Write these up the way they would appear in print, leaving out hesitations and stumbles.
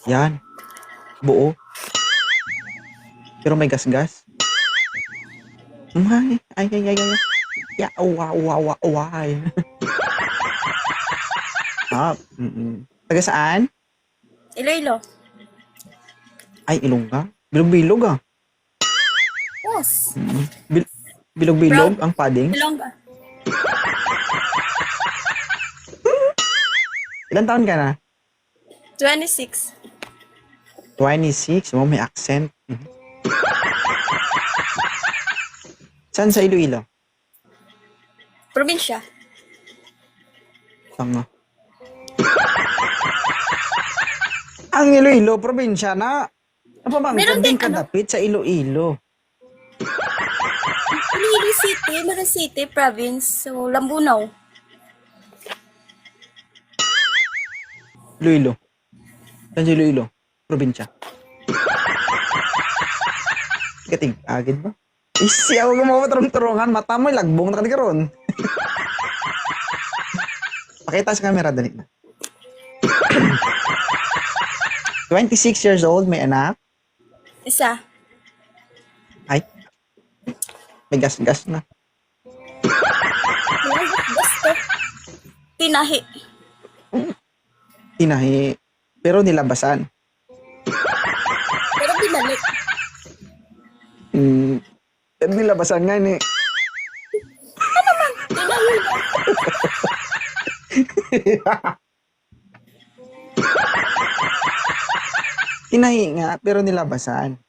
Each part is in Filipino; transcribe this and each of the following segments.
Yan. Buo. Pero may gasgas. Ay, ay, ay, ay, ay. Ya, wow, wow, wow, wow. Ah, taga saan? Iloilo. Ay, Ilongga. Bilog-bilog ah. Yes. Bilog-bilog Proud. ang padding. Ilongga. Ilan taon ka na? 26. 26. Oh, may accent. Saan sa Iloilo? Probinsya. Tanga. Ang Iloilo, probinsya na. Ano pa bang Meron din din, ano? kadapit sa Iloilo? Iloilo City, Marin City, province. So, Lambunaw. Iloilo. Saan sa Iloilo? Probinsya. Kating, agad ba? Isi ako gumawa turong-turungan. Mata mo, lagbong na ka ron. Pakita sa camera, dali na. 26 years old, may anak. Isa. Ay, may gas-gas na. Gusto. Tinahi. Tinahi. Pero nilabasan. Pero binalik. Pero nilabasan nga ni. Tinahi. Tinahi nga, pero nilabasan.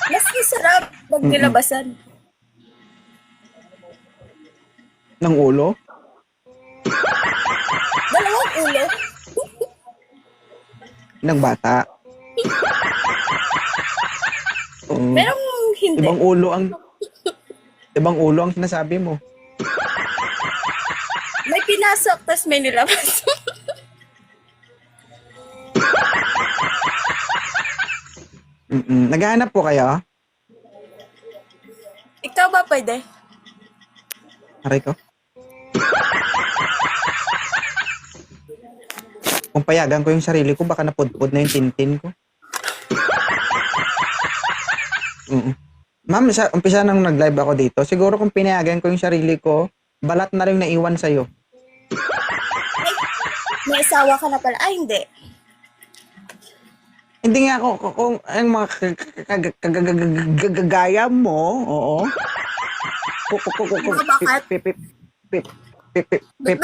Mas masarap pag nilabasan. Ng ulo? Dalawang ulo. Ng bata? Oo. Merong hindi. Ibang ulo ang sinasabi mo. May pinasok, tas may nilabas. Naghahanap po kayo? Ikaw ba pwede? Aray ko. Kung payagan ko yung sarili ko, baka napudpud na yung tintin ko. Ma'am, umpisa nang nag-live ako dito, siguro kung pinayagan ko yung sarili ko, balat na rin naiwan sa'yo. May asawa ka na pala. Ay, hindi. Hindi nga ako, kung ang mga kagagaya mo, oo.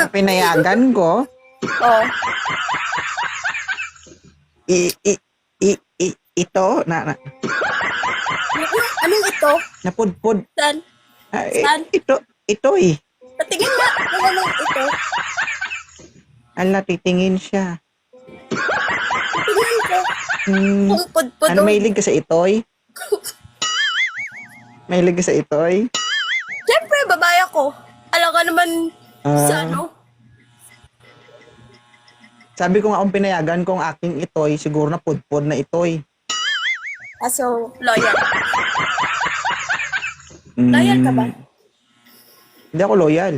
Pinayagan ko, Oo. ito, na Anong ito? napudpud. Saan? Saan? Ito eh. Patingin nga. Anong ito? Ala, titingin siya. Patingin ko. Kung pudpud. Ano, mahilig ka sa itoy? Mahilig ka sa itoy? Siyempre, babae ako. Alam ka naman sa ano. Sabi ko nga kung pinayagan kong aking itoy, siguro na pudpud na itoy. So, loyal. Loyal ka ba? Hindi ako loyal.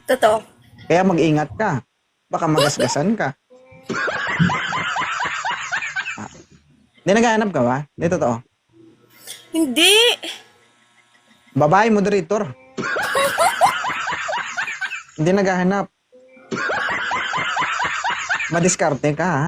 Totoo. Kaya mag-ingat ka. Baka magasgasan ka. Hindi naghahanap ka ba? Hindi totoo. Hindi. Babae moderator. Hindi naghahanap. Madiskarte ka ha.